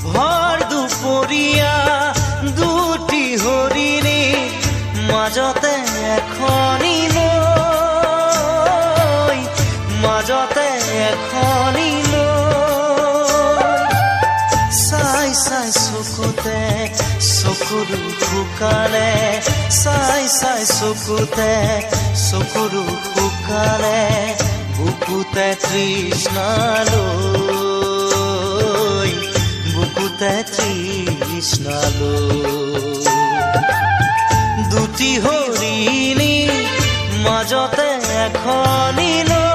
ভৰ দুপৰীয়া দুটি হৰিণী মাজতে এখনি নৈ, মাজতে এখনি নৈ। চাই চাই চকুতে চকুৰো শুকালে, চাই চাই চকুতে চকুৰো শুকালে, বুকুতে তৃষ্ণালৈ, বুকুতে তৃষ্ণালৈ। দুটি হৰিণী মাজতে এখনি নৈ।